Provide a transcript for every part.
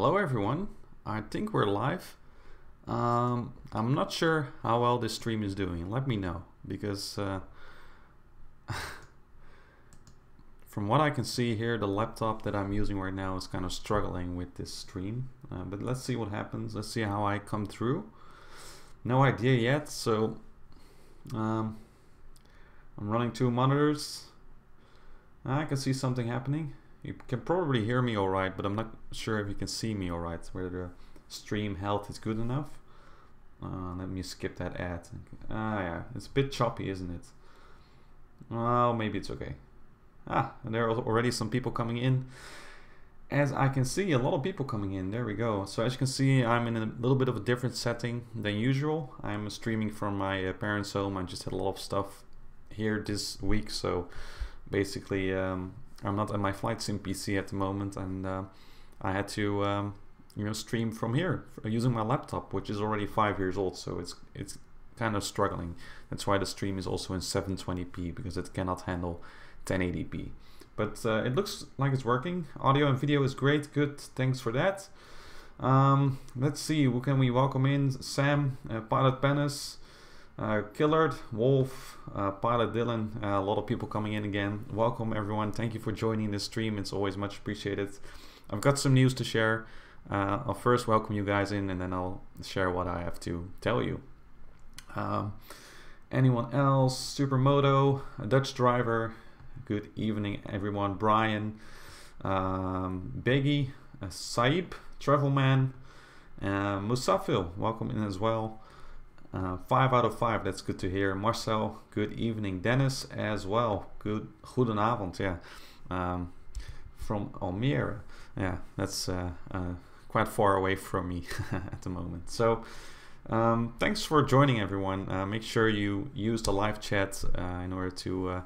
Hello everyone, I think we're live. I'm not sure how well this stream is doing. Let me know, because from what I can see here, the laptop that I'm using right now is kind of struggling with this stream. But let's see what happens. Let's see how I come through. No idea yet, so I'm running two monitors. I can see something happening. You can probably hear me alright, but I'm not sure if you can see me alright, whether the stream health is good enough. Let me skip that ad. Yeah, it's a bit choppy, isn't it? Well, maybe it's okay. And there are already some people coming in. As I can see, a lot of people coming in. There we go. So as you can see, I'm in a little bit of a different setting than usual. I'm streaming from my parents' home. I just had a lot of stuff here this week, so basically I'm not at my VATSIM PC at the moment, and I had to stream from here using my laptop, which is already 5 years old, so it's kind of struggling. That's why the stream is also in 720p, because it cannot handle 1080p. But it looks like it's working. Audio and video is great. Good, thanks for that. Let's see, who can we welcome in? Sam, Pilot Penis, Killard, Wolf, Pilot Dylan, a lot of people coming in again. Welcome everyone, thank you for joining this stream, it's always much appreciated. I've got some news to share. I'll first welcome you guys in, and then I'll share what I have to tell you. Anyone else? Supermoto, a Dutch driver, good evening everyone. Brian, Beggy, Saib, Travelman, Musafil, welcome in as well. 5 out of 5, that's good to hear. Marcel, good evening. Dennis as well, goedenavond, yeah. From Almere, yeah, that's quite far away from me at the moment. So thanks for joining everyone. Make sure you use the live chat in order to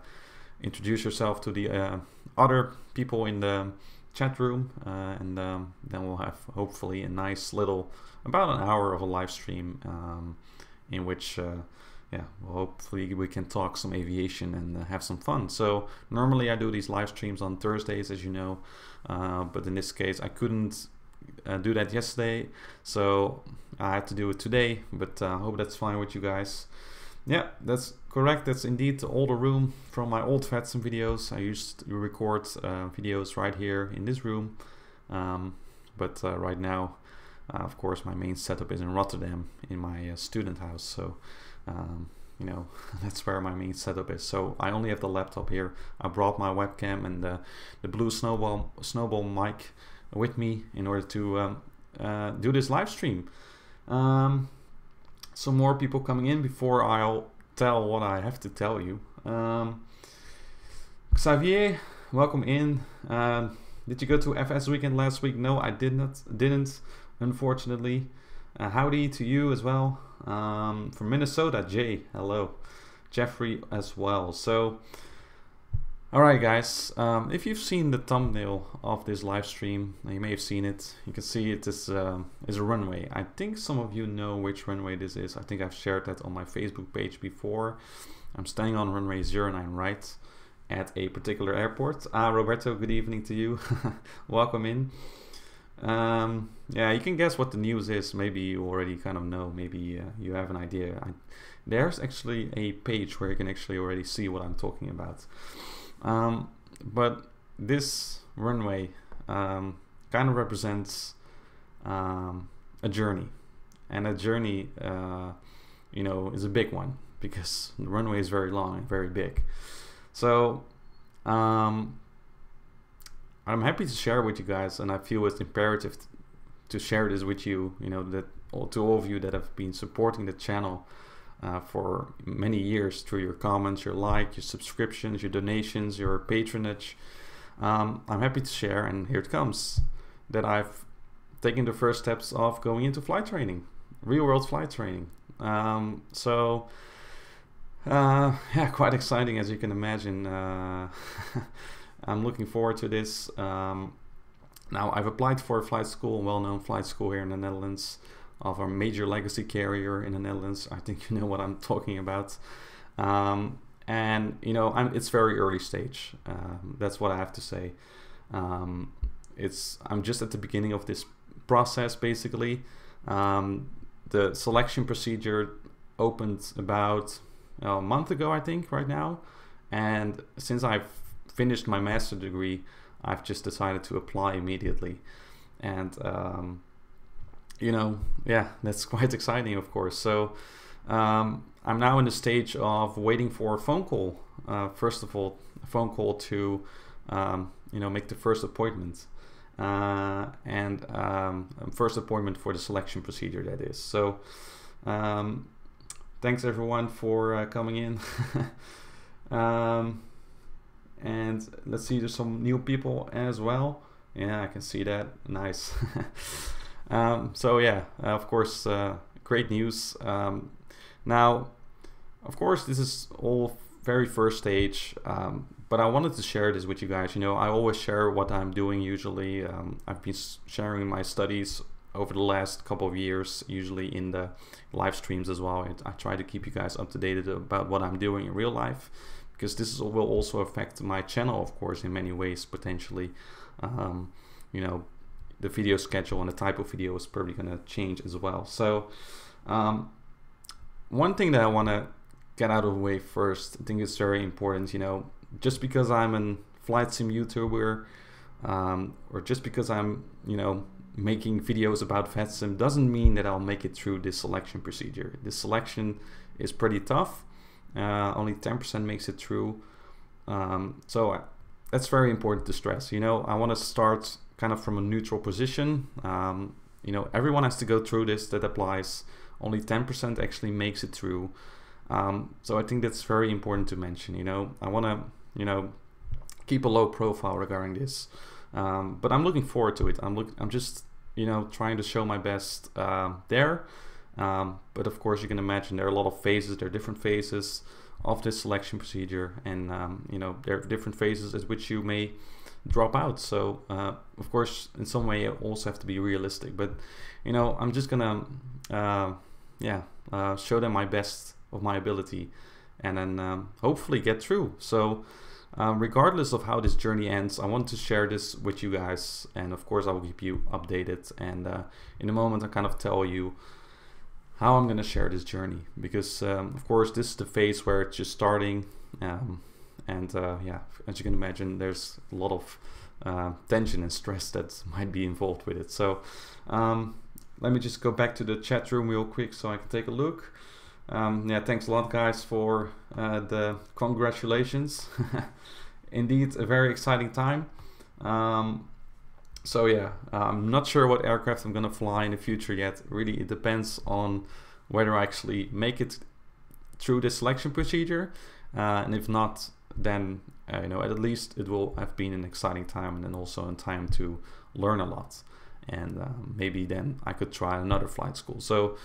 introduce yourself to the other people in the chat room, and then we'll have hopefully a nice little, about an hour of a live stream, in which well, hopefully we can talk some aviation and have some fun. So normally I do these live streams on Thursdays, as you know, but in this case I couldn't do that yesterday, so I had to do it today, but I hope that's fine with you guys. Yeah, that's correct. That's indeed the older room from my old VATSIM videos. I used to record videos right here in this room, but right now of course my main setup is in Rotterdam in my student house, so you know, that's where my main setup is. So I only have the laptop here. I brought my webcam and the blue snowball mic with me in order to do this live stream. Some more people coming in before I'll tell what I have to tell you. Xavier, welcome in. Did you go to FS weekend last week? No, I didn't, unfortunately. Howdy to you as well. From Minnesota, Jay, hello. Jeffrey as well. So, alright guys, if you've seen the thumbnail of this live stream, you may have seen it. You can see it is a runway. I think some of you know which runway this is. I think I've shared that on my Facebook page before. I'm standing on runway 09 right at a particular airport. Roberto, good evening to you. Welcome in. Yeah, you can guess what the news is. Maybe you already kind of know. Maybe you have an idea. There's actually a page where you can actually already see what I'm talking about. But this runway kind of represents a journey, and a journey, you know, is a big one, because the runway is very long and very big. So I'm happy to share with you guys, and I feel it's imperative to share this with you, you know, that to all of you that have been supporting the channel for many years through your comments, your like, your subscriptions, your donations, your patronage. I'm happy to share, and here it comes, that I've taken the first steps of going into flight training, real world flight training. So yeah, quite exciting, as you can imagine. I'm looking forward to this. Now, I've applied for a flight school, a well-known flight school here in the Netherlands, of a major legacy carrier in the Netherlands. I think you know what I'm talking about. And you know, it's very early stage. That's what I have to say. I'm just at the beginning of this process basically. The selection procedure opened about a month ago, I think, right now. And since I've finished my master's degree, I've just decided to apply immediately. And, you know, yeah, that's quite exciting, of course. So I'm now in the stage of waiting for a phone call. First of all, a phone call to, you know, make the first appointment. First appointment for the selection procedure, that is. So thanks everyone for coming in. And let's see, there's some new people as well. Yeah, I can see that. Nice. So yeah, of course, great news. Now, of course, this is all very first stage, but I wanted to share this with you guys. You know, I always share what I'm doing usually. I've been sharing my studies over the last couple of years, usually in the live streams as well. I try to keep you guys up to date about what I'm doing in real life, because this will also affect my channel, of course, in many ways, potentially. You know, the video schedule and the type of video is probably going to change as well. So one thing that I want to get out of the way first, I think it's very important, you know, just because I'm a flight sim YouTuber, or just because I'm, you know, making videos about VATSIM doesn't mean that I'll make it through this selection procedure. This selection is pretty tough. Only 10% makes it through. So that's very important to stress. You know, I want to start kind of from a neutral position. You know, everyone has to go through this, that applies. Only 10% actually makes it through. So I think that's very important to mention. You know, I want to, you know, keep a low profile regarding this. But I'm looking forward to it. I'm just, you know, trying to show my best there. But of course, you can imagine there are a lot of phases. There are different phases of this selection procedure, and you know, there are different phases at which you may drop out. So of course, in some way, you also have to be realistic. But you know, I'm just gonna show them my best of my ability, and then hopefully get through. So regardless of how this journey ends, I want to share this with you guys, and of course I will keep you updated, and in a moment I'll kind of tell you how I'm going to share this journey, because of course this is the phase where it's just starting, and yeah, as you can imagine, there's a lot of tension and stress that might be involved with it. So let me just go back to the chat room real quick so I can take a look. Yeah, thanks a lot guys for the congratulations. Indeed, a very exciting time. So yeah, I'm not sure what aircraft I'm gonna fly in the future yet. Really, it depends on whether I actually make it through the selection procedure, and if not, then you know, at least it will have been an exciting time, and then also in time to learn a lot, and maybe then I could try another flight school. So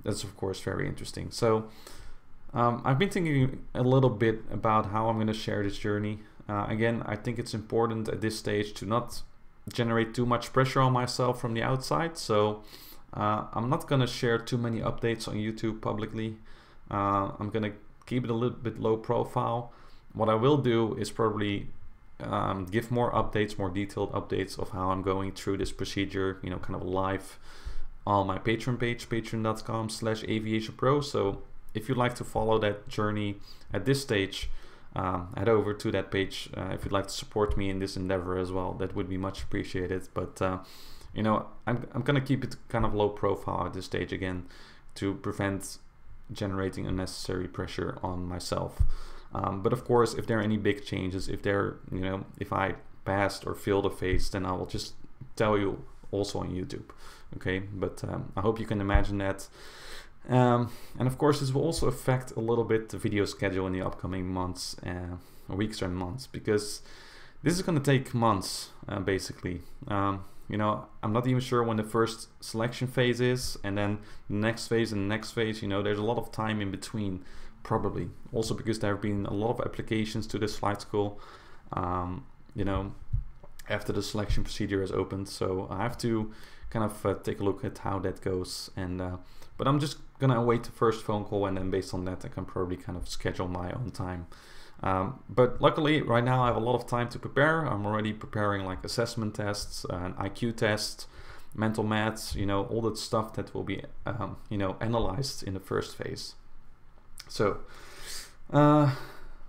that's of course very interesting. So I've been thinking a little bit about how I'm going to share this journey. Again, I think it's important at this stage to not generate too much pressure on myself from the outside. So I'm not going to share too many updates on YouTube publicly. I'm going to keep it a little bit low profile. What I will do is probably give more updates, more detailed updates of how I'm going through this procedure, you know, kind of live on my Patreon page, patreon.com/AviationPro. So if you'd like to follow that journey at this stage, head over to that page. If you'd like to support me in this endeavor as well, that would be much appreciated. But you know, I'm gonna keep it kind of low profile at this stage again, to prevent generating unnecessary pressure on myself. But of course, if there are any big changes, if you know, if I passed or failed a phase, then I will just tell you also on YouTube. Okay, but I hope you can imagine that. And of course, this will also affect a little bit the video schedule in the upcoming months, weeks and months, because this is going to take months, basically. You know, I'm not even sure when the first selection phase is, and then the next phase and the next phase. You know, there's a lot of time in between, probably. Also because there have been a lot of applications to this flight school, you know, after the selection procedure has opened. So I have to kind of take a look at how that goes, and but I'm just gonna await the first phone call, and then based on that I can probably kind of schedule my own time. But luckily right now I have a lot of time to prepare. I'm already preparing like assessment tests and IQ tests, mental maths, you know, all that stuff that will be, you know, analyzed in the first phase. So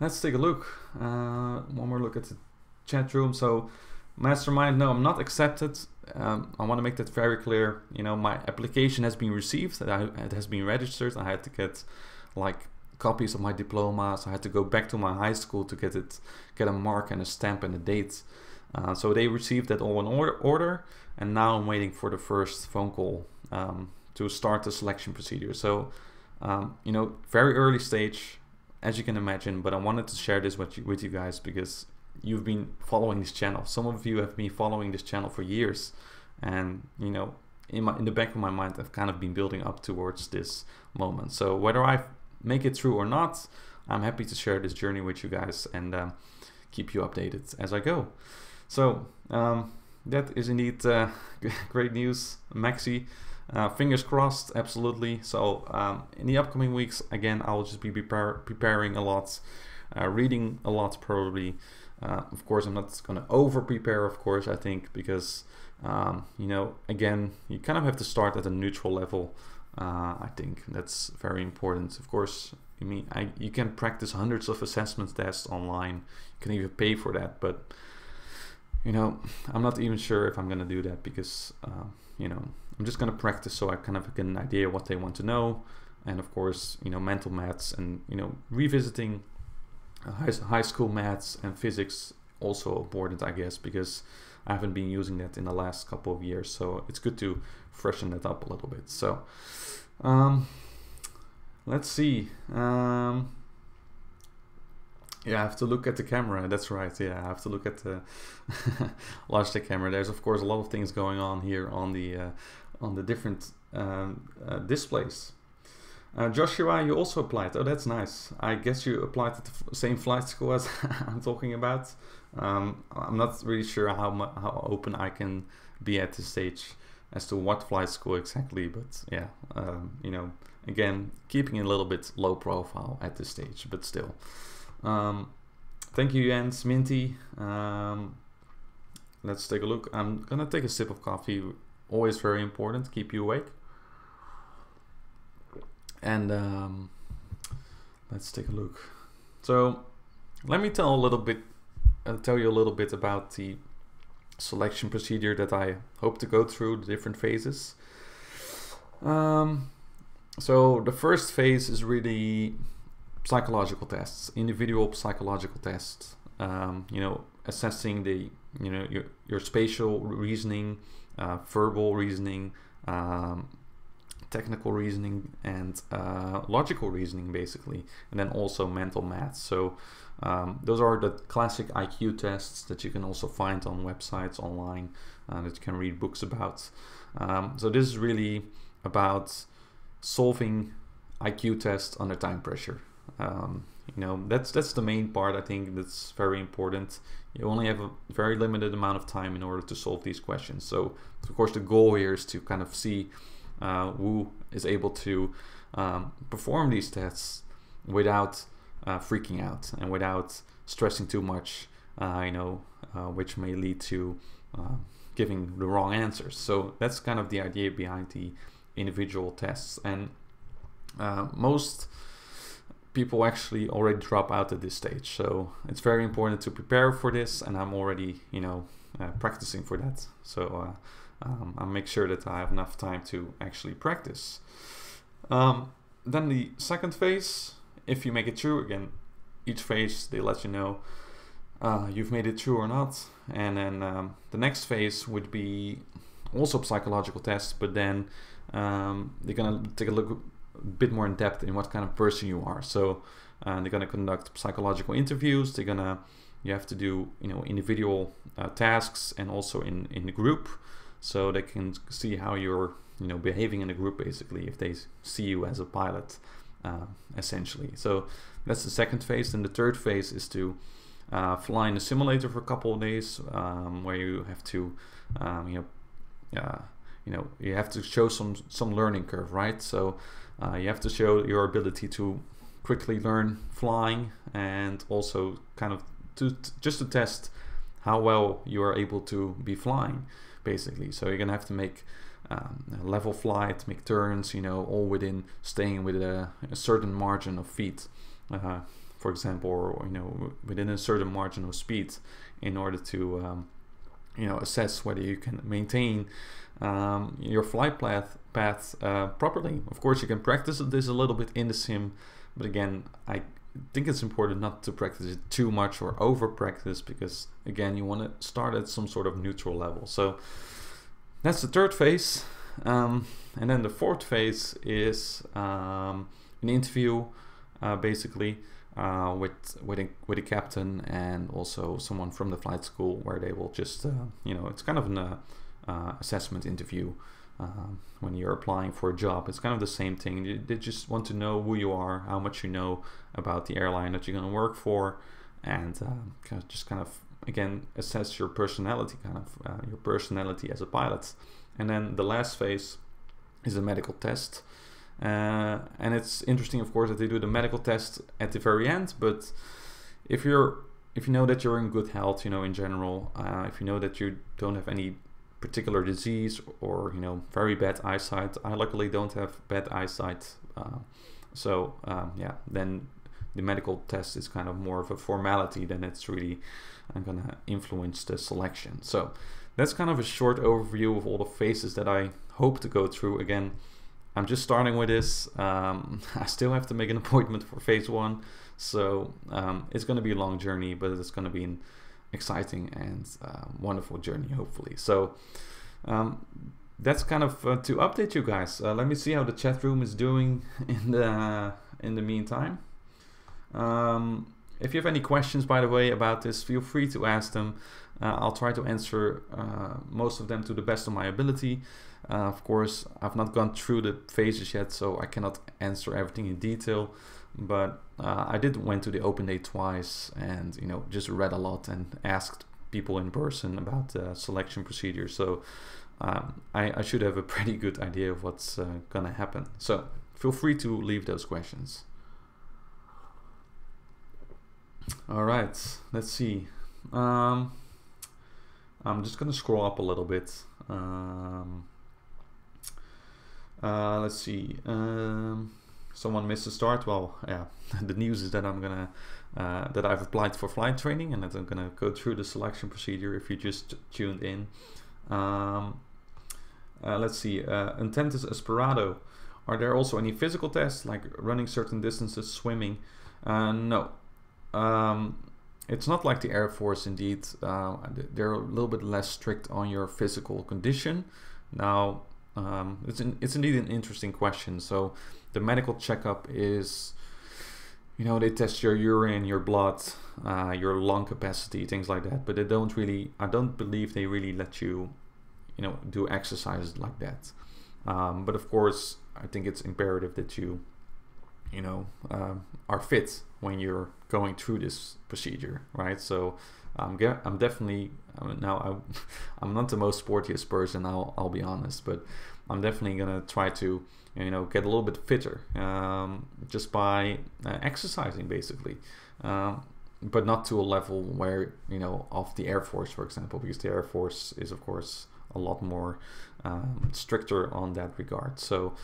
let's take a look. One more look at the chat room. So Mastermind, no, I'm not accepted. I want to make that very clear. You know, my application has been received, it has been registered. I had to get like copies of my diplomas. I had to go back to my high school to get a mark and a stamp and a date. So they received that all in order, and now I'm waiting for the first phone call to start the selection procedure. So you know, very early stage, as you can imagine, but I wanted to share this with you guys because you've been following this channel. Some of you have been following this channel for years, and you know, in the back of my mind, I've kind of been building up towards this moment. So whether I make it through or not, I'm happy to share this journey with you guys and keep you updated as I go. So that is indeed great news, Maxi. Fingers crossed, absolutely. So in the upcoming weeks, again, I'll just be preparing a lot, reading a lot probably. Of course, I'm not going to over prepare, of course, I think, because you know, again, you kind of have to start at a neutral level. I think that's very important. Of course, I mean, you can practice hundreds of assessment tests online. You can even pay for that, but you know, I'm not even sure if I'm going to do that because you know, I'm just going to practice so I kind of get an idea what they want to know. And of course, you know, mental maths and, you know, revisiting high school maths and physics also important, I guess, because I haven't been using that in the last couple of years. So it's good to freshen that up a little bit. So let's see. Yeah, I have to look at the camera. That's right. Yeah, I have to look at the Locher camera. There's of course a lot of things going on here on the different displays. Joshua, you also applied. Oh, that's nice. I guess you applied at the same flight school as I'm talking about. I'm not really sure how open I can be at this stage as to what flight school exactly, but yeah, you know, again, keeping it a little bit low profile at this stage, but still. Thank you, Jens, Minty. Let's take a look. I'm gonna take a sip of coffee. Always very important to keep you awake. And let's take a look. So let me tell you a little bit about the selection procedure that I hope to go through, the different phases. So the first phase is really psychological tests, individual psychological tests. You know, assessing the, you know, your spatial reasoning, verbal reasoning, technical reasoning, and logical reasoning, basically, and then also mental maths. So those are the classic IQ tests that you can also find on websites online, that you can read books about. So this is really about solving IQ tests under time pressure. You know, that's the main part. I think that's very important. You only have a very limited amount of time in order to solve these questions. So of course the goal here is to kind of see who is able to perform these tests without freaking out and without stressing too much, you know, which may lead to giving the wrong answers. So that's kind of the idea behind the individual tests. And most people actually already drop out at this stage. So it's very important to prepare for this, and I'm already, you know, practicing for that. So I'll make sure that I have enough time to actually practice. Then the second phase, if you make it through, again, each phase they let you know you've made it through or not. And then the next phase would be also psychological tests, but then they're gonna take a look a bit more in depth in what kind of person you are. So they're gonna conduct psychological interviews. You have to do, you know, individual tasks and also in the group, so they can see how you're, you know, behaving in a group, basically, if they see you as a pilot, essentially. So that's the second phase. And the third phase is to fly in a simulator for a couple of days, where you have to, you have to show some learning curve, right? So you have to show your ability to quickly learn flying, and also kind of just to test how well you are able to be flying. basically. So you're gonna have to make level flight, make turns, you know, all within staying with a certain margin of feet, for example, or you know, within a certain margin of speed, in order to you know, assess whether you can maintain your flight path properly. Of course, you can practice this a little bit in the sim, but again, I think it's important not to practice it too much or over practice, because again, you want to start at some sort of neutral level. So that's the third phase, and then the fourth phase is an interview, basically, with a captain and also someone from the flight school, where they will just you know, it's kind of an assessment interview. When you're applying for a job, it's kind of the same thing. They just want to know who you are, how much you know about the airline that you're going to work for, and just kind of, again, assess your personality, your personality as a pilot. And then the last phase is a medical test. And it's interesting, of course, that they do the medical test at the very end. But if you know that you're in good health, you know, in general, if you know that you don't have any particular disease or, you know, very bad eyesight. I luckily don't have bad eyesight, so yeah, then the medical test is kind of more of a formality than it's really gonna influence the selection. So that's kind of a short overview of all the phases that I hope to go through. Again, I'm just starting with this. I still have to make an appointment for phase 1, so it's going to be a long journey, but it's going to be an exciting and wonderful journey, hopefully. So that's kind of to update you guys. Let me see how the chat room is doing in the meantime. If you have any questions, by the way, about this, feel free to ask them. I'll try to answer most of them to the best of my ability. Of course, I've not gone through the phases yet, so I cannot answer everything in detail. But I did went to the open day twice, and you know, just read a lot and asked people in person about the selection procedure. So I should have a pretty good idea of what's gonna happen. So feel free to leave those questions. All right, let's see. I'm just gonna scroll up a little bit. Let's see. Someone missed the start. Well, yeah. The news is that I'm gonna that I've applied for flight training and that I'm gonna go through the selection procedure. If you just tuned in. Let's see. Untitled Chapter. Are there also any physical tests, like running certain distances, swimming? No. It's not like the Air Force, indeed. They're a little bit less strict on your physical condition. Now, it's indeed an interesting question. So the medical checkup is, you know, they test your urine, your blood, your lung capacity, things like that. But they don't really, I don't believe they really let you, you know, do exercises like that. But of course, I think it's imperative that you know, are fit when you're going through this procedure, right? So I'm definitely, now I'm not the most sportiest person, I'll be honest, but I'm definitely gonna try to, you know, get a little bit fitter, just by exercising, basically, but not to a level where, you know, of the Air Force, for example, because the Air Force is, of course, a lot more stricter on that regard. So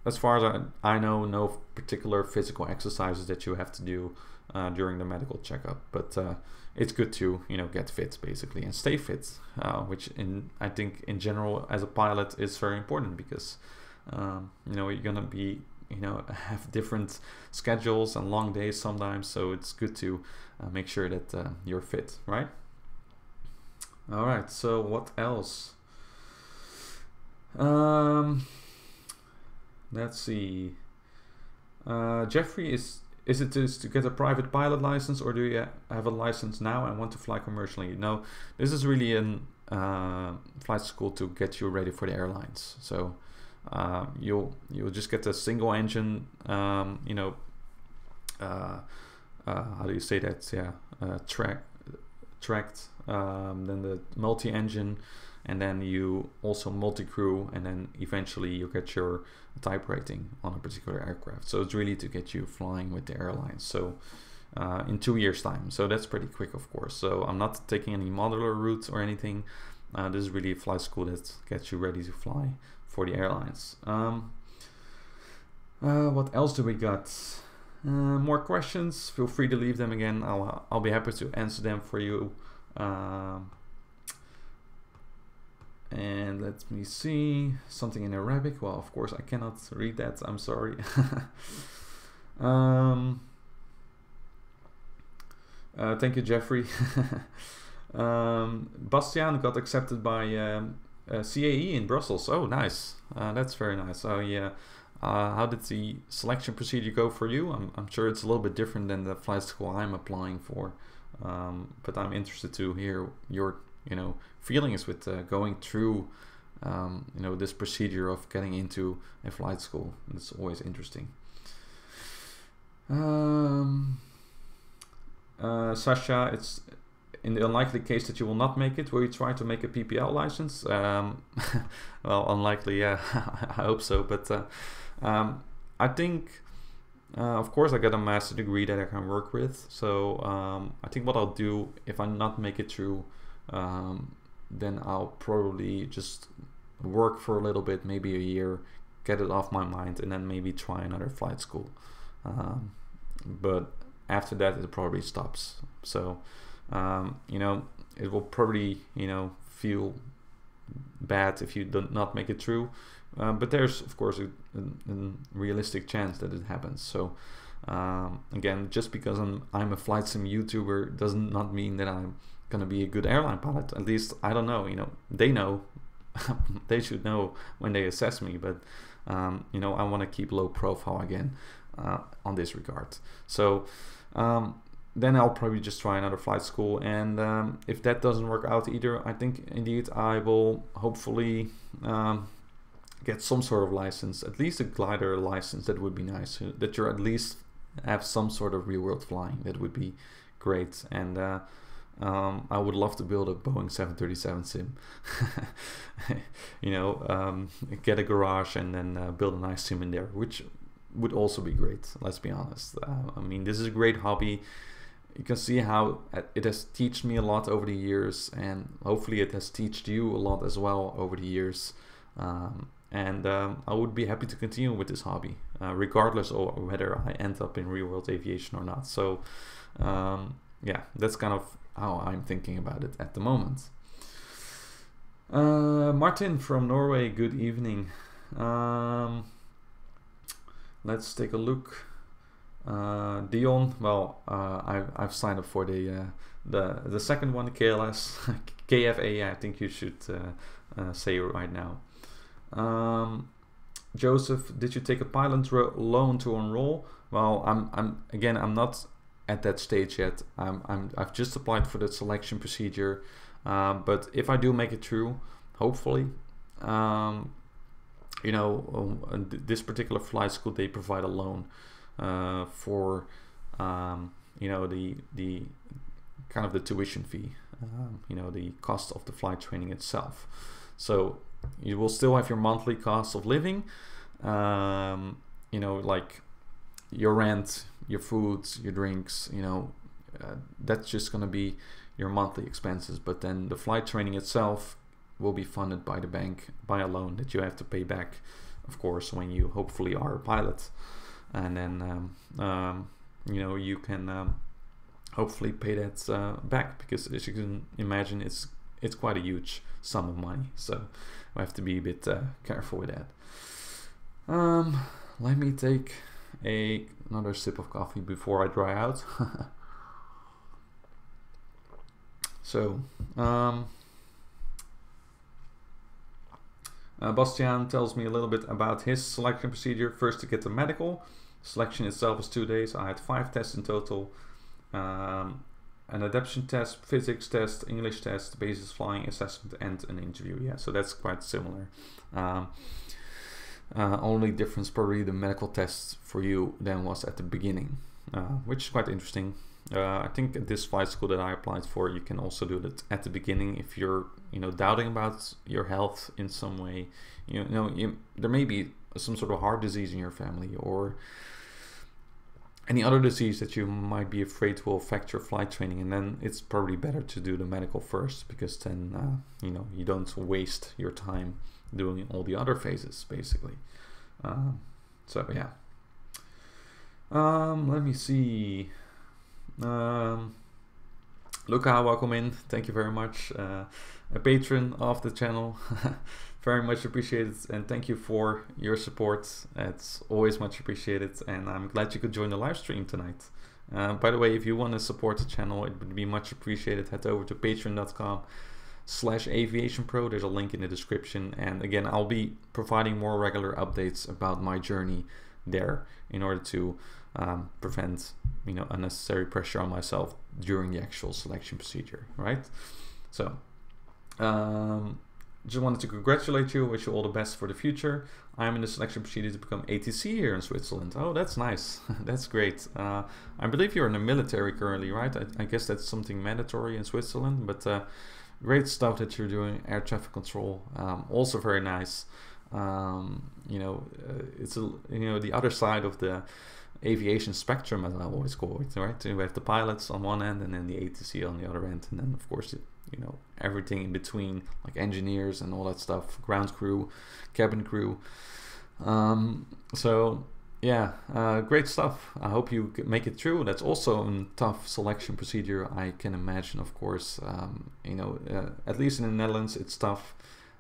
as far as I know, no particular physical exercises that you have to do during the medical checkup, but it's good to, you know, get fit, basically, and stay fit, which I think in general as a pilot is very important, because you know, you're gonna be, you know, have different schedules and long days sometimes, so it's good to make sure that you're fit, right? All right, so what else? Let's see. Jeffrey, is it to get a private pilot license, or do you have a license now and want to fly commercially? No, this is really an flight school to get you ready for the airlines. So you'll just get a single engine, you know, how do you say that? Yeah, tracked, then the multi-engine, and then you also multi-crew, and then eventually you get your type rating on a particular aircraft. So it's really to get you flying with the airlines, so in 2 years time. So that's pretty quick, of course. So I'm not taking any modular routes or anything. This is really a flight school that gets you ready to fly for the airlines. What else do we got? More questions? Feel free to leave them again. I'll be happy to answer them for you. And let me see, something in Arabic. Well, of course I cannot read that, I'm sorry. Thank you, Jeffrey. Bastiaan got accepted by CAE in Brussels. Oh, nice. That's very nice. Oh, yeah. How did the selection procedure go for you? I'm sure it's a little bit different than the flight school I'm applying for, but I'm interested to hear your feelings with going through this procedure of getting into a flight school. It's always interesting. Sasha, it's in the unlikely case that you will not make it, will you try to make a PPL license? Well, unlikely, yeah. I hope so, but I think of course I got a master degree that I can work with, so I think what I'll do if I not make it through, then I'll probably just work for a little bit, maybe a year, get it off my mind, and then maybe try another flight school. But after that it probably stops. So it will probably feel bad if you do not make it through, but there's of course a realistic chance that it happens. So again, just because I'm a flight sim YouTuber does not mean that I'm gonna be a good airline pilot. At least I don't know. They know. They should know when they assess me, but I want to keep low profile again on this regard. So then I'll probably just try another flight school, and if that doesn't work out either, I think indeed I will hopefully get some sort of license, at least a glider license. That would be nice, that you at least have some sort of real world flying. That would be great. And I would love to build a Boeing 737 sim. Get a garage and then build a nice sim in there, which would also be great, let's be honest. I mean, this is a great hobby. You can see how it has taught me a lot over the years, and hopefully it has taught you a lot as well over the years. And I would be happy to continue with this hobby, regardless of whether I end up in real world aviation or not. So yeah, that's kind of how I'm thinking about it at the moment. Martin from Norway, good evening. Let's take a look. Dion, well, I've signed up for the second one, KLS, KFA. I think you should say it right now. Joseph, did you take a pilot loan to enroll? Well, I'm not at that stage yet. I've just applied for the selection procedure, but if I do make it through, hopefully, this particular flight school, they provide a loan for the kind of the tuition fee, the cost of the flight training itself. So you will still have your monthly cost of living, like your rent, your foods, your drinks, that's just going to be your monthly expenses. But then the flight training itself will be funded by the bank by a loan that you have to pay back, of course, when you hopefully are a pilot. And then you can hopefully pay that back, because as you can imagine, it's quite a huge sum of money. So we have to be a bit careful with that. Let me take another sip of coffee before I dry out. So Bastiaan tells me a little bit about his selection procedure. First, to get the medical. Selection itself is 2 days. I had 5 tests in total. An adaptation test, physics test, English test, basis flying assessment, and an interview. Yeah, so that's quite similar. Only difference probably the medical test for you then was at the beginning, which is quite interesting. I think at this flight school that I applied for, you can also do that at the beginning if you're doubting about your health in some way. There may be some sort of heart disease in your family, or any other disease that you might be afraid will affect your flight training. And then it's probably better to do the medical first, because then you know, you don't waste your time doing all the other phases basically. So yeah. Let me see. Luca, welcome in. Thank you very much. A patron of the channel. Very much appreciated, and thank you for your support. It's always much appreciated, and I'm glad you could join the live stream tonight. By the way, if you want to support the channel, it would be much appreciated. Head over to patreon.com/AviationPro. There's a link in the description, and again, I'll be providing more regular updates about my journey there in order to prevent, you know, unnecessary pressure on myself during the actual selection procedure, right? So just wanted to congratulate you, wish you all the best for the future. I'm in the selection procedure to become ATC here in Switzerland. Oh, that's nice. That's great. I believe you're in the military currently, right? I guess that's something mandatory in Switzerland, but great stuff that you're doing. Air traffic control, also very nice. You know, it's the other side of the aviation spectrum, as I always call it, right? We have the pilots on one end and then the ATC on the other end, and then of course, you know, everything in between, like engineers and all that stuff, ground crew, cabin crew. So yeah, great stuff. I hope you make it through. That's also a tough selection procedure, I can imagine, of course. You know, at least in the Netherlands, it's tough.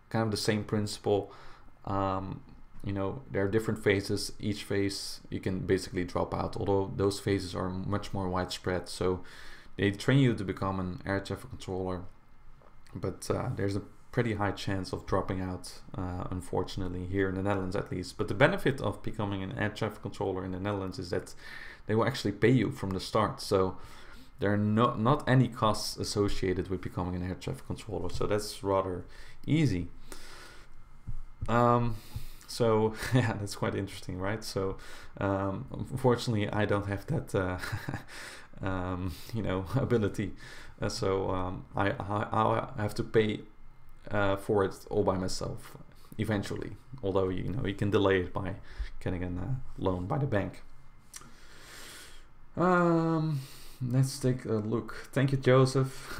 Kind of the same principle. You know, there are different phases. Each phase you can basically drop out, although those phases are much more widespread. So they train you to become an air traffic controller, but there's a pretty high chance of dropping out, unfortunately, here in the Netherlands at least. But the benefit of becoming an air traffic controller in the Netherlands is that they will actually pay you from the start. So there are not any costs associated with becoming an air traffic controller. So that's rather easy. So yeah, that's quite interesting, right? So unfortunately, I don't have that you know, ability. So I'll have to pay for it all by myself eventually. Although, you know, you can delay it by getting a loan by the bank. Let's take a look. Thank you, Joseph.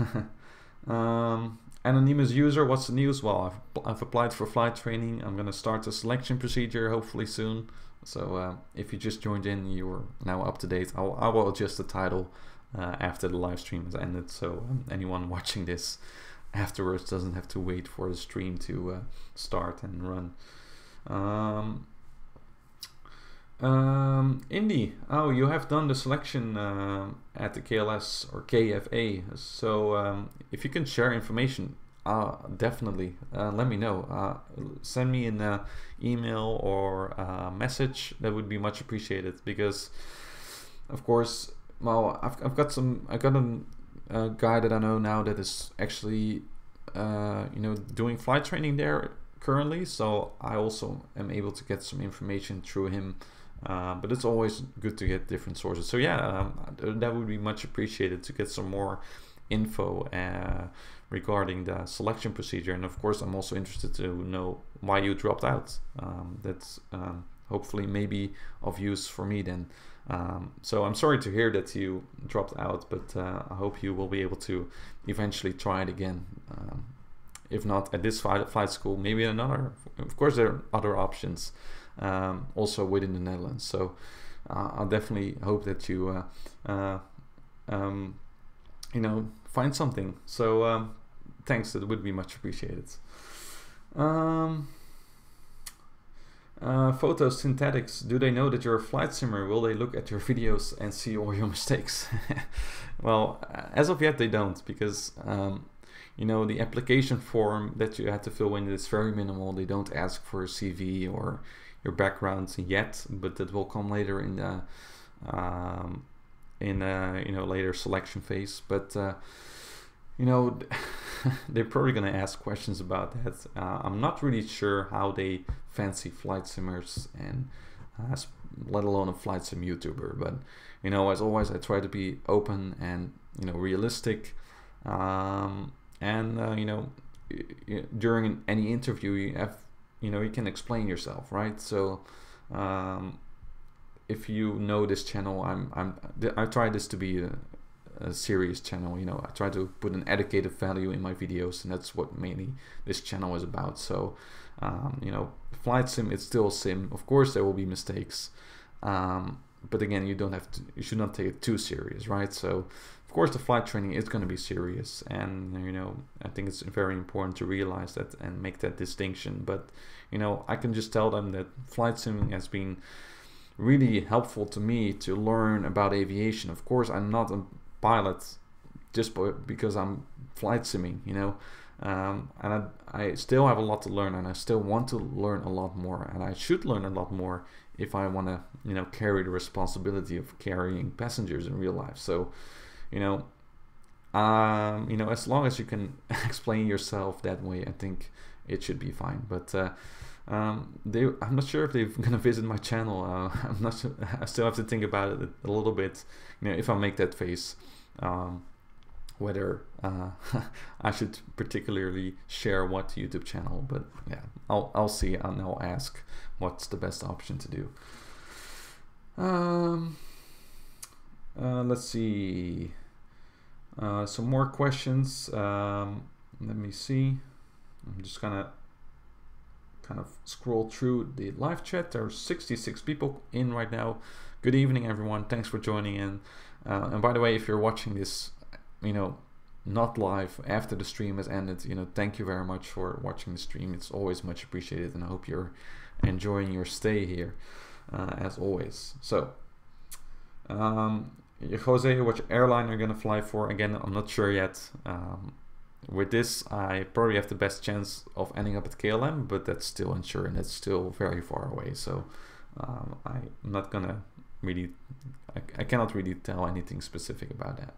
Anonymous user, what's the news? Well, I've applied for flight training. I'm going to start the selection procedure hopefully soon. So if you just joined in, you're now up to date. I will adjust the title after the live stream has ended, so anyone watching this afterwards doesn't have to wait for the stream to start and run. Indy, oh, you have done the selection at the KLS or KFA, so if you can share information, definitely let me know. Send me an email or a message. That would be much appreciated, because of course, well, I've got a guy that I know now that is actually you know, doing flight training there currently, so I also am able to get some information through him. But it's always good to get different sources. So yeah, that would be much appreciated to get some more info regarding the selection procedure. And of course, I'm also interested to know why you dropped out. That's hopefully maybe of use for me then. So I'm sorry to hear that you dropped out, but I hope you will be able to eventually try it again. If not at this flight school, maybe another. Of course, there are other options. Also within the Netherlands, so I'll definitely hope that you you know, find something. So thanks, that would be much appreciated. Photosynthetics, do they know that you're a flight simmer? Will they look at your videos and see all your mistakes? Well, as of yet they don't, because you know, the application form that you had to fill in is very minimal. They don't ask for a CV or your background yet, but that will come later in the you know, later selection phase. But you know, they're probably going to ask questions about that. I'm not really sure how they fancy flight simmers, and let alone a flight sim YouTuber. But you know, as always, I try to be open and, you know, realistic. And you know, during any interview, you have, you know, you can explain yourself, right? So if you know this channel, I try this to be a serious channel. You know, I try to put an educated value in my videos, and that's what mainly this channel is about. So you know, flight sim, it's still a sim. Of course there will be mistakes, but again, you should not take it too serious, right? So of course the flight training is going to be serious, and you know, I think it's very important to realize that and make that distinction. But you know, I can just tell them that flight simming has been really helpful to me to learn about aviation. Of course, I'm not a pilot just because I'm flight simming, you know, and I still have a lot to learn, and I still want to learn a lot more, and I should learn a lot more if I want to, you know, carry the responsibility of carrying passengers in real life. So, you know, as long as you can explain yourself that way, I think it should be fine. But I'm not sure if they're gonna visit my channel. I'm not sure. I still have to think about it a little bit. You know, if I make that face, whether I should particularly share what YouTube channel. But yeah, I'll see, and I'll ask what's the best option to do. Let's see. Some more questions. Let me see. I'm just gonna kind of scroll through the live chat. There are 66 people in right now. Good evening, everyone. Thanks for joining in. And by the way, if you're watching this, you know, not live after the stream has ended, you know, thank you very much for watching the stream. It's always much appreciated, and I hope you're enjoying your stay here, as always. So, Jose, which airline are you gonna fly for? Again, I'm not sure yet. With this, I probably have the best chance of ending up at KLM, but that's still unsure, and that's still very far away. So I'm not gonna really, I cannot really tell anything specific about that.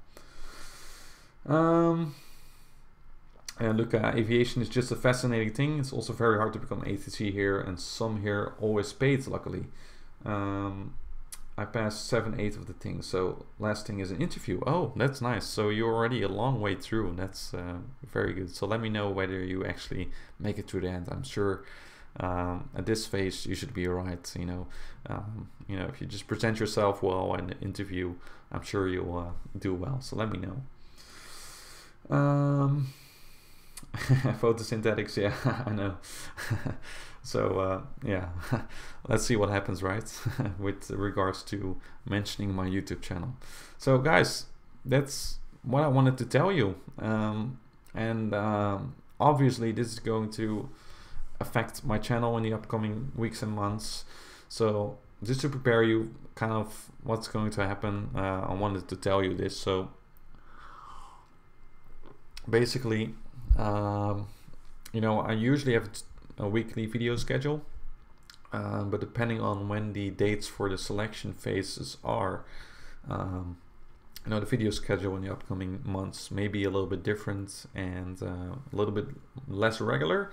Luca, aviation is just a fascinating thing. It's also very hard to become ATC here, and some here always paid, luckily. I passed 7/8 of the things, so last thing is an interview. Oh, that's nice. So you're already a long way through. That's very good. So let me know whether you actually make it to the end. I'm sure at this phase you should be alright. You know, if you just present yourself well in the interview, I'm sure you'll do well. So let me know. Photosynthetics, yeah, I know. So yeah, let's see what happens, right? With regards to mentioning my YouTube channel. So guys, that's what I wanted to tell you, and obviously this is going to affect my channel in the upcoming weeks and months. So just to prepare you kind of what's going to happen, I wanted to tell you this. So basically, you know, I usually have a weekly video schedule, but depending on when the dates for the selection phases are, you know, the video schedule in the upcoming months may be a little bit different and a little bit less regular.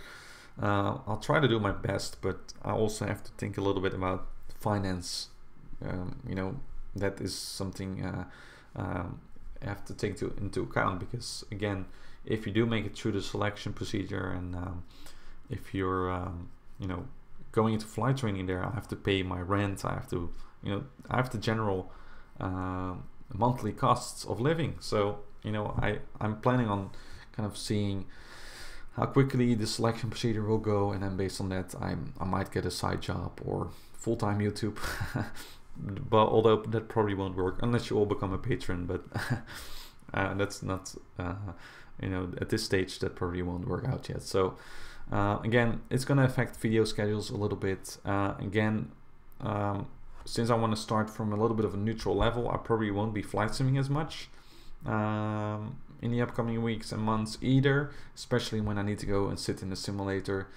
I'll try to do my best, but I also have to think a little bit about finance. You know, that is something I have to take into account, because again, if you do make it through the selection procedure, and if you're you know, going into flight training there, I have to pay my rent, I have to, you know, I have the general monthly costs of living. So, you know, I'm planning on kind of seeing how quickly the selection procedure will go, and then based on that, I might get a side job or full-time YouTube. But although that probably won't work unless you all become a patron, but that's not you know, at this stage that probably won't work out yet. So again, it's going to affect video schedules a little bit. Again, since I want to start from a little bit of a neutral level, I probably won't be flight simming as much in the upcoming weeks and months either, especially when I need to go and sit in the simulator.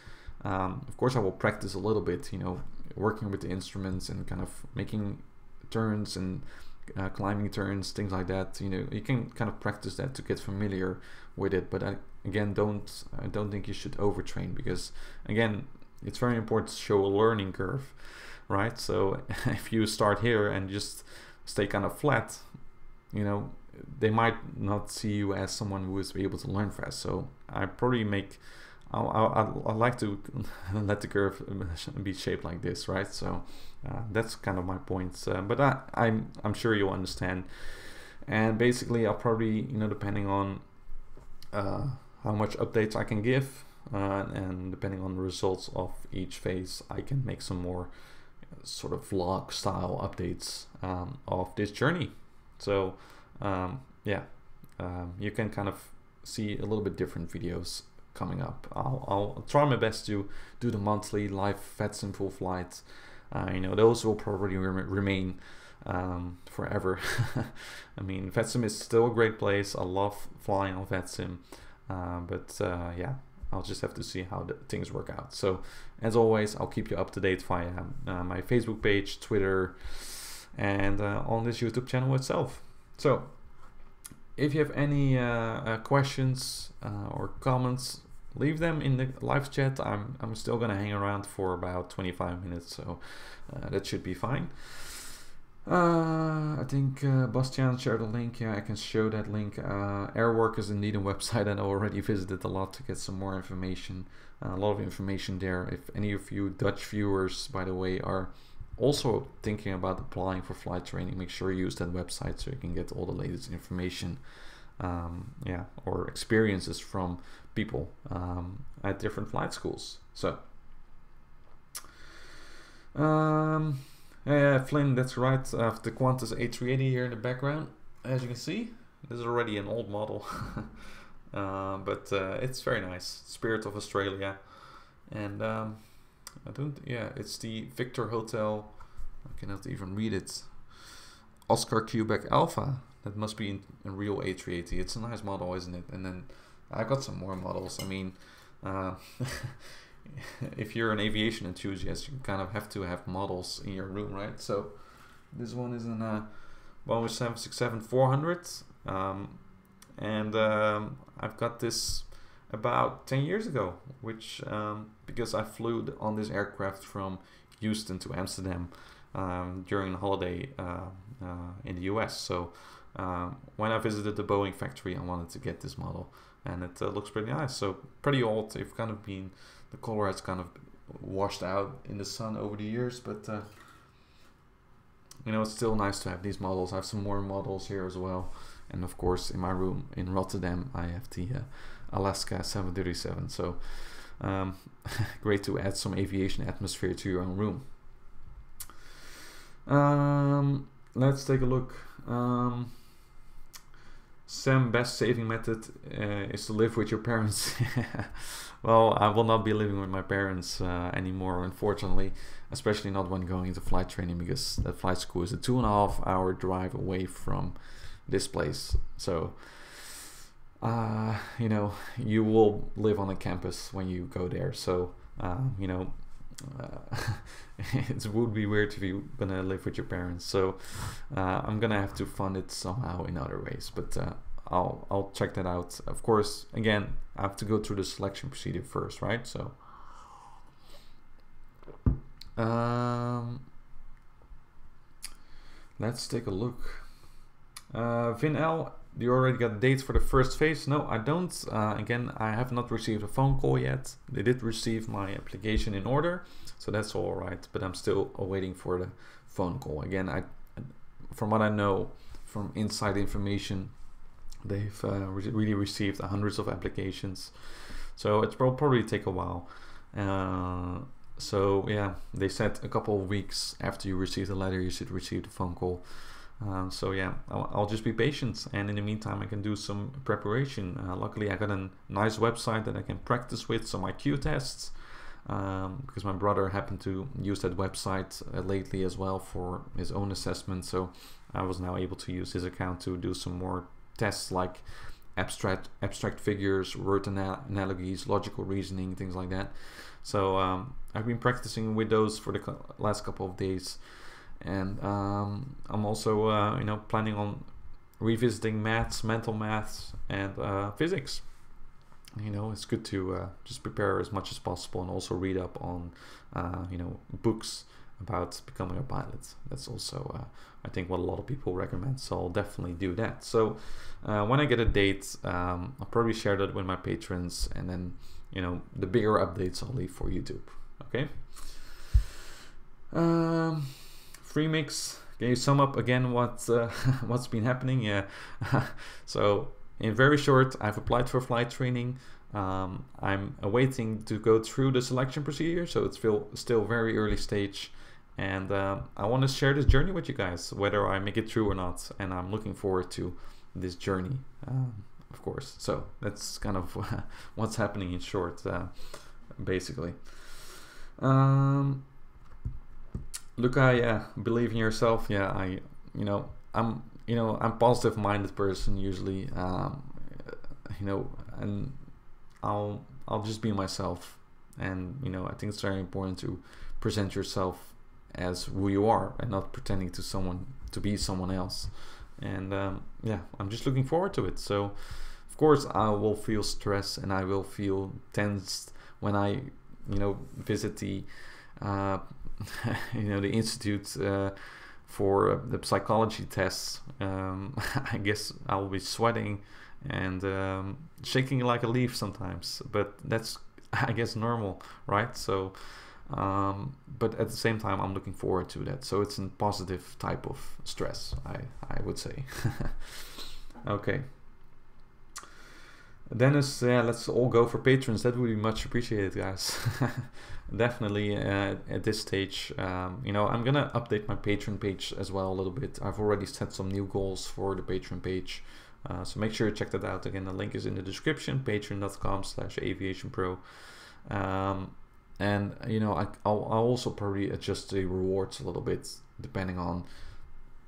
Of course, I will practice a little bit, you know, working with the instruments and kind of making turns and climbing turns, things like that. You know, you can kind of practice that to get familiar with it. But again, I don't think you should overtrain, because again, it's very important to show a learning curve, right? So if you start here and just stay kind of flat, you know, they might not see you as someone who is able to learn fast. So I probably make I like to let the curve be shaped like this, right? So that's kind of my point. But I'm sure you'll understand. And basically, I'll probably, depending on how much updates I can give, and depending on the results of each phase, I can make some more sort of vlog style updates of this journey. So you can kind of see a little bit different videos coming up. I'll try my best to do the monthly live VATSIM full flight. Those will probably remain forever. I mean, VATSIM is still a great place. I love flying on VATSIM, but I'll just have to see how things work out. So as always, I'll keep you up to date via my Facebook page, Twitter, and on this YouTube channel itself. So if you have any questions or comments, leave them in the live chat. I'm still gonna hang around for about 25 minutes, so that should be fine. I think Bastian shared a link. Yeah, I can show that link. Airwork is indeed a website that I already visited a lot to get some more information. A lot of information there. If any of you Dutch viewers, by the way, are also thinking about applying for flight training, make sure you use that website so you can get all the latest information, or experiences from people at different flight schools. So Flynn, that's right. The Qantas A380 here in the background, as you can see. This is already an old model, but it's very nice. Spirit of Australia, and it's the Victor Hotel. I cannot even read it. Oscar Quebec Alpha. That must be a real A380. It's a nice model, isn't it? And then I got some more models. I mean, if you're an aviation enthusiast, you kind of have to have models in your room, right? So this one is an Boeing 767-400, and I've got this about 10 years ago, which because I flew on this aircraft from Houston to Amsterdam during a holiday in the US. So when I visited the Boeing factory, I wanted to get this model, and it looks pretty nice. So pretty old. They've kind of been, the color has kind of washed out in the sun over the years, but it's still nice to have these models. I have some more models here as well, and of course in my room in Rotterdam I have the Alaska 737. So great to add some aviation atmosphere to your own room. Let's take a look. Sam, best saving method is to live with your parents. Well, I will not be living with my parents anymore, unfortunately, especially not when going into flight training, because that flight school is a 2.5 hour drive away from this place. So you will live on a campus when you go there. So it would be weird if you're gonna live with your parents. So I'm gonna have to fund it somehow in other ways, but I'll check that out. Of course, again, I have to go through the selection procedure first, right? So let's take a look. Vin L, do you already got dates for the first phase? No, I don't. Again, I have not received a phone call yet. They did receive my application in order, so that's all right, but I'm still waiting for the phone call. Again, from what I know from inside information, they've really received hundreds of applications, so it will probably take a while. So yeah, they said a couple of weeks after you receive the letter, you should receive the phone call. So yeah, I'll just be patient, and in the meantime I can do some preparation. Luckily I got a nice website that I can practice with some IQ tests, because my brother happened to use that website lately as well for his own assessment, so I was now able to use his account to do some more tests like abstract figures, word analogies, logical reasoning, things like that. So I've been practicing with those for the last couple of days. And I'm also planning on revisiting maths, mental maths, and physics. It's good to just prepare as much as possible, and also read up on books about becoming a pilot. That's also I think what a lot of people recommend, so I'll definitely do that. So when I get a date, I'll probably share that with my patrons, and then the bigger updates I'll leave for YouTube. Okay. Free mix. Can you sum up again what's been happening? Yeah. So in very short, I've applied for flight training. I'm awaiting to go through the selection procedure, so it's still very early stage, and I want to share this journey with you guys, whether I make it through or not, and I'm looking forward to this journey, of course. So that's kind of what's happening in short, basically. Luca, yeah, believe in yourself. Yeah, I'm a positive-minded person usually, and I'll just be myself, and I think it's very important to present yourself as who you are and not pretending to be someone else. And yeah, I'm just looking forward to it. So of course I will feel stress and I will feel tensed when I visit the the institute for the psychology tests. I guess I will be sweating and shaking like a leaf sometimes, but that's, I guess, normal, right? So but at the same time I'm looking forward to that, so it's a positive type of stress, I would say. Okay, Dennis, yeah, let's all go for patrons. That would be much appreciated, guys. Definitely at this stage. I'm gonna update my Patreon page as well a little bit. I've already set some new goals for the Patreon page, so make sure you check that out. Again, the link is in the description, patreon.com/AviationPro. And I'll also probably adjust the rewards a little bit depending on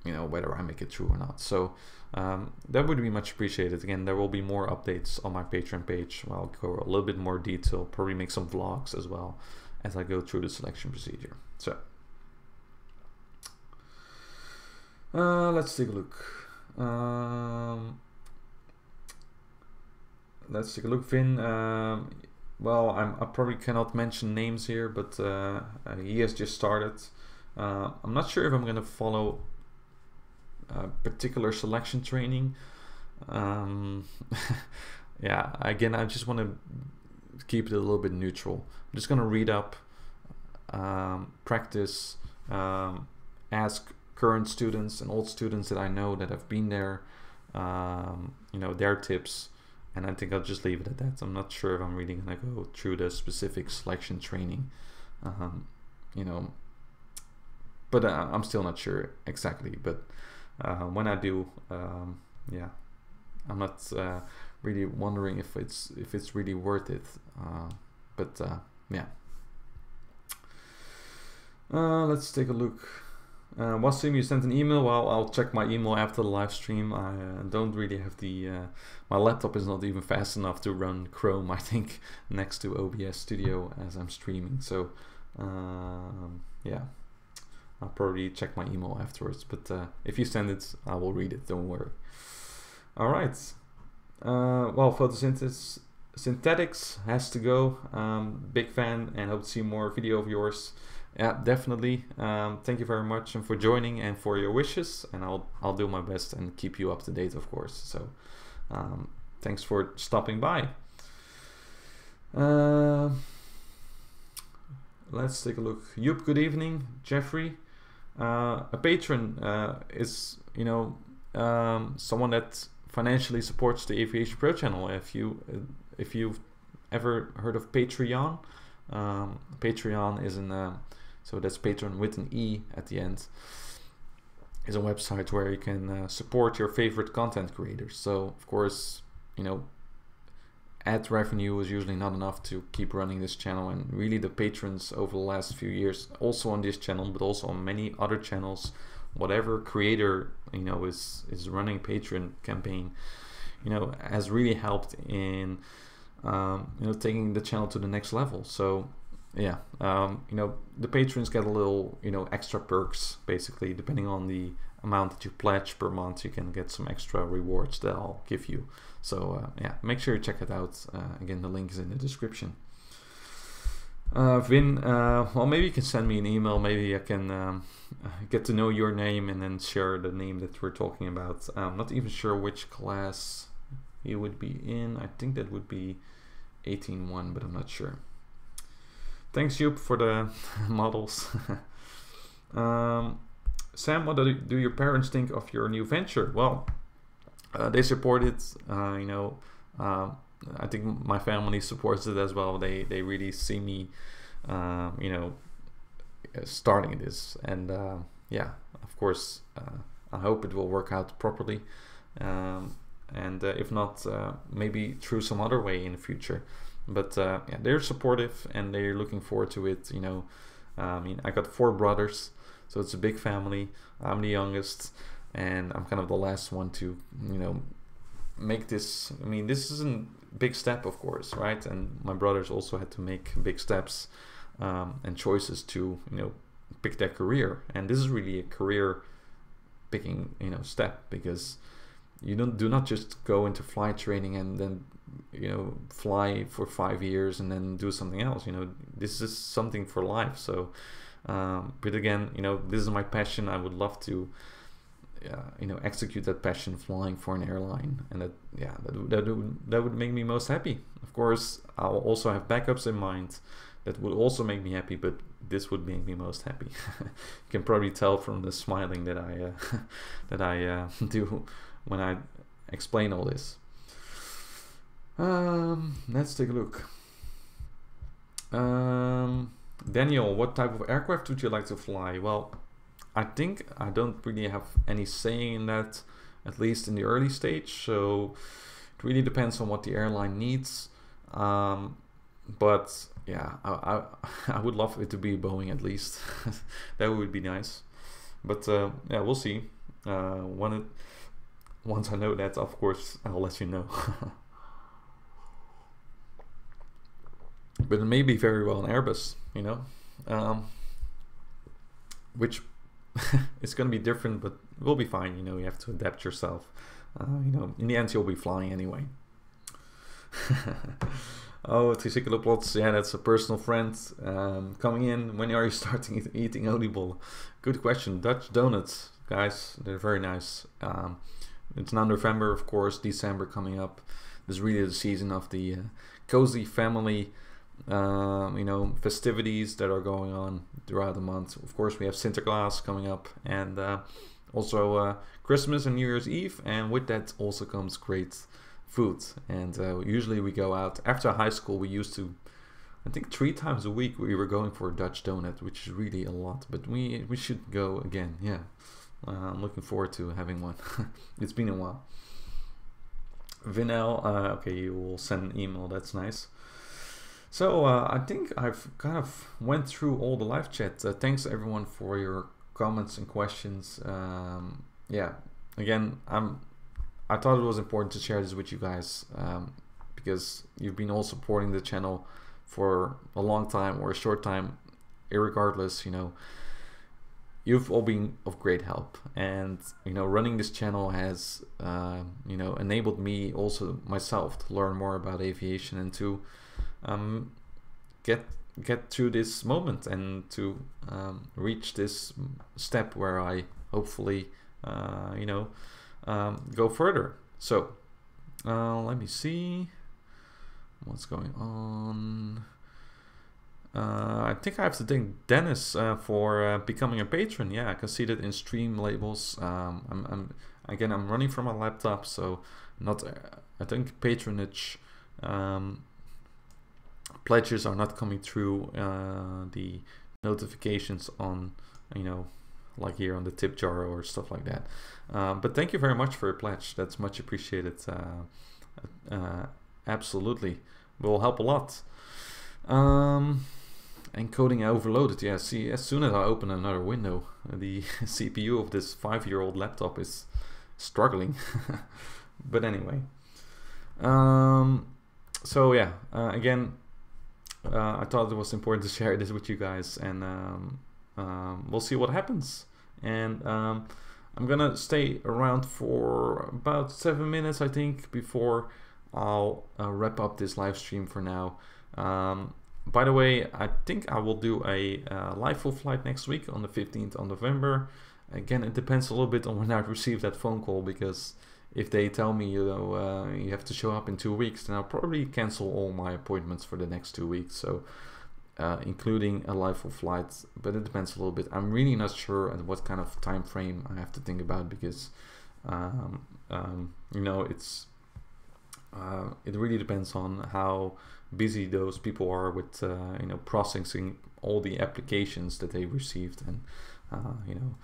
whether I make it through or not. So that would be much appreciated. Again, there will be more updates on my Patreon page. I'll go a little bit more detail, probably make some vlogs as well as I go through the selection procedure. So let's take a look. Let's take a look, Finn. Well, I probably cannot mention names here, but he has just started. I'm not sure if I'm going to follow particular selection training. Yeah, again, I just want to keep it a little bit neutral. I'm just going to read up, practice, ask current students and old students that I know that have been there, their tips. And I think I'll just leave it at that. I'm not sure if I'm really gonna go through the specific selection training, but I'm still not sure exactly. But when I do, yeah, I'm not really wondering if it's really worth it. But yeah, let's take a look. VATSIM, you sent an email. Well, I'll check my email after the live stream. I don't really have the my laptop is not even fast enough to run Chrome, I think, next to OBS Studio as I'm streaming. So yeah, I'll probably check my email afterwards, but if you send it, I will read it, don't worry. All right, well, photosynthetics has to go. Big fan and hope to see more video of yours. Yeah, definitely. Thank you very much and for joining and for your wishes, and I'll do my best and keep you up to date, of course. So thanks for stopping by. Let's take a look. Yup, good evening, Jeffrey. A patron is someone that financially supports the AviationPro channel. If you've ever heard of Patreon, Patreon is so that's Patron with an E at the end, is a website where you can support your favorite content creators. So of course, ad revenue is usually not enough to keep running this channel, and really the patrons over the last few years, also on this channel but also on many other channels, whatever creator is running Patreon campaign, has really helped in taking the channel to the next level. So yeah, the patrons get a little extra perks, basically depending on the amount that you pledge per month. You can get some extra rewards that I'll give you. So yeah, make sure you check it out. Again, the link is in the description. Vin, well, maybe you can send me an email. Maybe I can get to know your name and then share the name that we're talking about. I'm not even sure which class you would be in. I think that would be 18-1, but I'm not sure. Thanks, Joop, for the models. Sam, what do your parents think of your new venture? Well, they support it. You know, I think my family supports it as well. They really see me, you know, starting this, and yeah, of course, I hope it will work out properly, and if not, maybe through some other way in the future. But yeah, they're supportive and they're looking forward to it. You know, I mean, I got 4 brothers, so it's a big family. I'm the youngest, and I'm kind of the last one to, you know, make this. I mean, this isn't a big step, of course, right? And my brothers also had to make big steps and choices to, you know, pick their career. And this is really a career picking, you know, step, because you do not just go into flight training and then, you know, fly for 5 years and then do something else. You know, this is something for life. So, but again, you know, this is my passion. I would love to, you know, execute that passion flying for an airline, and that, yeah, that would make me most happy. Of course, I'll also have backups in mind that would also make me happy, but this would make me most happy. You can probably tell from the smiling that I that I do when I explain all this. Let's take a look. Daniel, what type of aircraft would you like to fly? Well, I think I don't really have any saying in that, at least in the early stage. So it really depends on what the airline needs. But yeah, I would love it to be Boeing at least. That would be nice. But yeah, we'll see. Once I know that, of course, I'll let you know. But it may be very well an Airbus, you know, which it's going to be different, but we'll be fine. You know, you have to adapt yourself. You know, in the end, you'll be flying anyway. Oh, Tricycloplots, yeah, that's a personal friend coming in. When are you starting eating oliebol? Good question. Dutch donuts, guys, they're very nice. It's now November, of course, December coming up. This is really the season of the cozy family, you know, festivities that are going on throughout the month. Of course, we have Sinterklaas coming up, and also Christmas and New Year's Eve, and with that also comes great food. And usually we go out after high school. We used to, I think 3 times a week we were going for a Dutch donut, which is really a lot, but we should go again. Yeah, I'm looking forward to having one. It's been a while. Vinel, okay, you will send an email, that's nice. So I think I've kind of went through all the live chat. Thanks everyone for your comments and questions. Yeah, again, I thought it was important to share this with you guys, because you've been all supporting the channel for a long time or a short time, irregardless, you know, you've all been of great help. And, you know, running this channel has, you know, enabled me also myself to learn more about aviation and to get through this moment and to reach this step where I hopefully, you know, go further. So let me see what's going on. I think I have to thank Dennis for becoming a patron. Yeah, I can see that in stream labels. I'm running from my laptop, so not. I think patronage pledges are not coming through the notifications on, you know, like here on the tip jar or stuff like that. But thank you very much for your pledge. That's much appreciated. Absolutely, will help a lot. Encoding overloaded. Yeah, see, as soon as I open another window, the CPU of this 5-year-old laptop is struggling. But anyway, so yeah, again, I thought it was important to share this with you guys, and we'll see what happens. And I'm gonna stay around for about 7 minutes, I think, before I'll wrap up this live stream for now. by the way, I think I will do a live full flight next week on the 15th of November. Again, it depends a little bit on when I receive that phone call, because if they tell me, you know, you have to show up in 2 weeks, then I'll probably cancel all my appointments for the next 2 weeks. So including a live full flight, but it depends a little bit. I'm really not sure at what kind of time frame I have to think about, because you know, it really depends on how busy those people are with you know, processing all the applications that they received, and you know,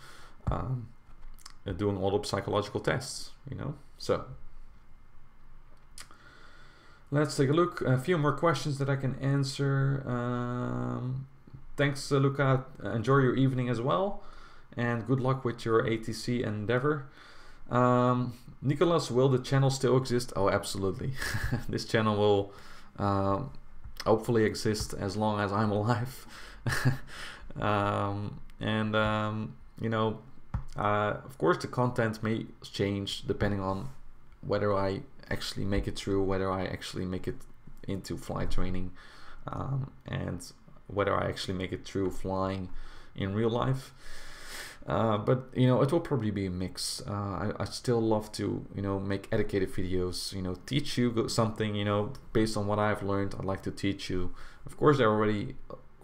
doing all the psychological tests, you know. So let's take a look. A few more questions that I can answer. Thanks, Luca. Enjoy your evening as well, and good luck with your ATC endeavor. Nicholas, will the channel still exist? Oh, absolutely. This channel will hopefully exist as long as I'm alive. You know, of course the content may change depending on whether I actually make it through, whether I actually make it into flight training, and whether I actually make it through flying in real life. But you know, it will probably be a mix. I still love to, you know, make educated videos, you know, teach you something, you know, based on what I've learned. I'd like to teach you. Of course, there are already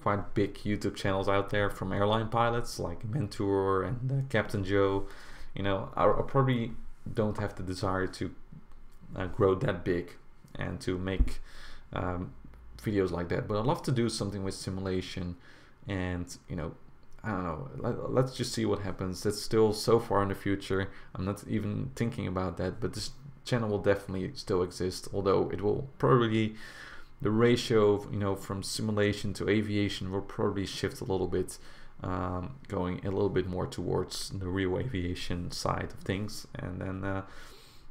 quite big YouTube channels out there from airline pilots like Mentor and Captain Joe. You know, I probably don't have the desire to grow that big and to make videos like that, but I'd love to do something with simulation, and you know, I don't know, let's just see what happens. That's still so far in the future. I'm not even thinking about that, but this channel will definitely still exist, although it will probably, the ratio, you know, from simulation to aviation will probably shift a little bit, going a little bit more towards the real aviation side of things. And then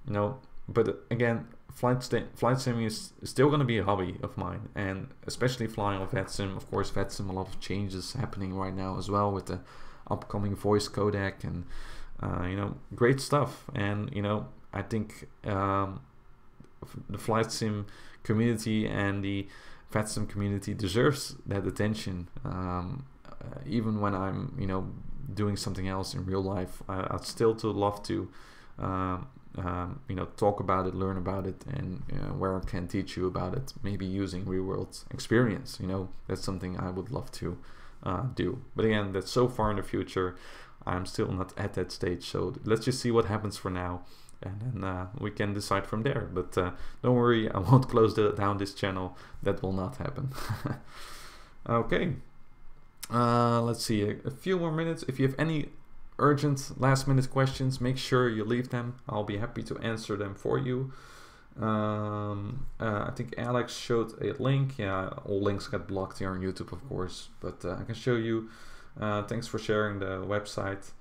you know, but again, flight sim is still going to be a hobby of mine, and especially flying on VATSIM. Of course, VATSIM, a lot of changes happening right now as well with the upcoming voice codec, and you know, great stuff. And you know, I think the flight sim community and the VATSIM community deserves that attention. Even when I'm, you know, doing something else in real life, I'd still love to you know, talk about it, learn about it, and where I can teach you about it, maybe using real world experience. You know, that's something I would love to do. But again, that's so far in the future. I'm still not at that stage, so let's just see what happens for now, and then we can decide from there. But don't worry, I won't close down this channel. That will not happen. Okay, let's see, a few more minutes. If you have any urgent last minute questions, make sure you leave them. I'll be happy to answer them for you. I think Alex showed a link. Yeah, all links get blocked here on YouTube, of course, but I can show you. Thanks for sharing the website.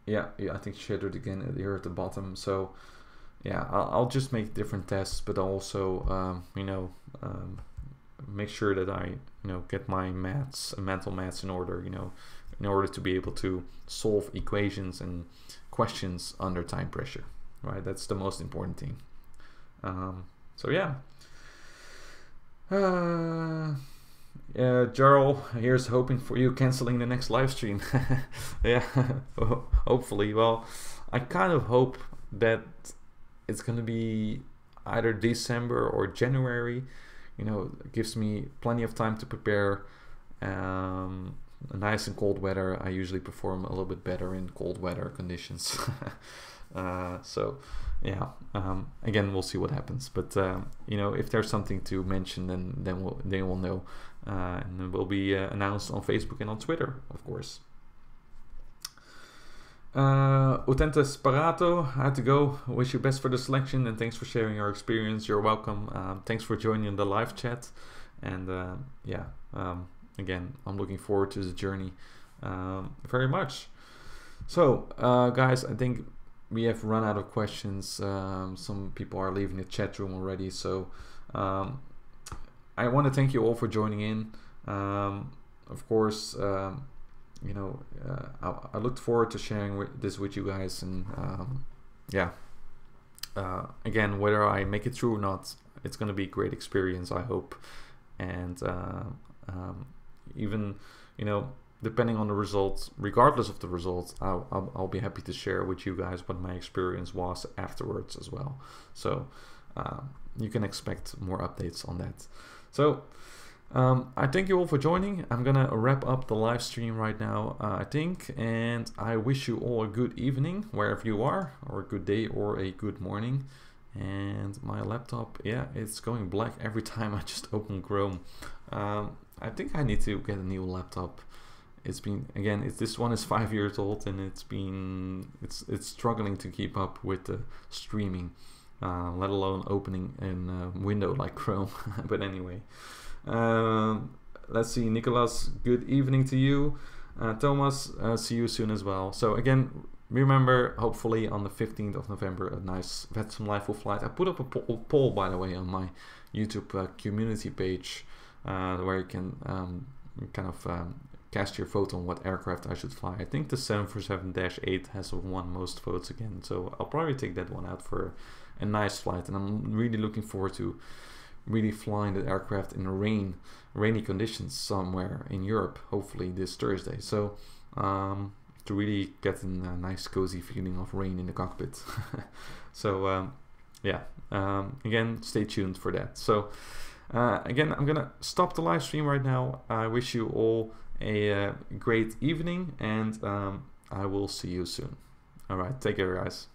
Yeah, I think you shared it again here at the bottom. So yeah, I'll just make different tests, but also you know, make sure that I, you know, get my mental maths in order, you know, in order to be able to solve equations and questions under time pressure, right? That's the most important thing. So yeah. Jarl, here's hoping for you canceling the next live stream. Yeah, hopefully. Well, I kind of hope that it's gonna be either December or January. You know, it gives me plenty of time to prepare. Nice and cold weather. I usually perform a little bit better in cold weather conditions. So yeah, again, we'll see what happens. But you know, if there's something to mention, then they will know, and it will be announced on Facebook and on Twitter, of course. Utentes Parato, I had to go. Wish you best for the selection, and thanks for sharing your experience. You're welcome. Thanks for joining the live chat, and yeah, again, I'm looking forward to the journey very much. So guys, I think we have run out of questions. Some people are leaving the chat room already, so I want to thank you all for joining in. Of course, you know, I look forward to sharing this with you guys, and yeah, again, whether I make it through or not, it's going to be a great experience, I hope. And even, you know, depending on the results, regardless of the results, I'll be happy to share with you guys what my experience was afterwards as well. So you can expect more updates on that. So I thank you all for joining. I'm gonna wrap up the live stream right now, I think, and I wish you all a good evening wherever you are, or a good day, or a good morning. And my laptop, yeah, it's going black every time I just open Chrome. I think I need to get a new laptop. It's been, again, this one is 5 years old, and it's struggling to keep up with the streaming, let alone opening a window like Chrome. But anyway, let's see. Nicholas, good evening to you. Thomas, see you soon as well. So again, remember, hopefully on the 15th of November, a nice VATSIM live full flight. I put up a poll, by the way, on my YouTube community page, where you can kind of cast your vote on what aircraft I should fly. I think the 747-8 has won most votes again, so I'll probably take that one out for a nice flight. And I'm really looking forward to really flying the aircraft in rainy conditions somewhere in Europe, hopefully this Thursday. So to really get a nice cozy feeling of rain in the cockpit. So yeah, again, stay tuned for that. So again, I'm gonna stop the live stream right now. I wish you all a great evening, and I will see you soon. All right, take care, guys.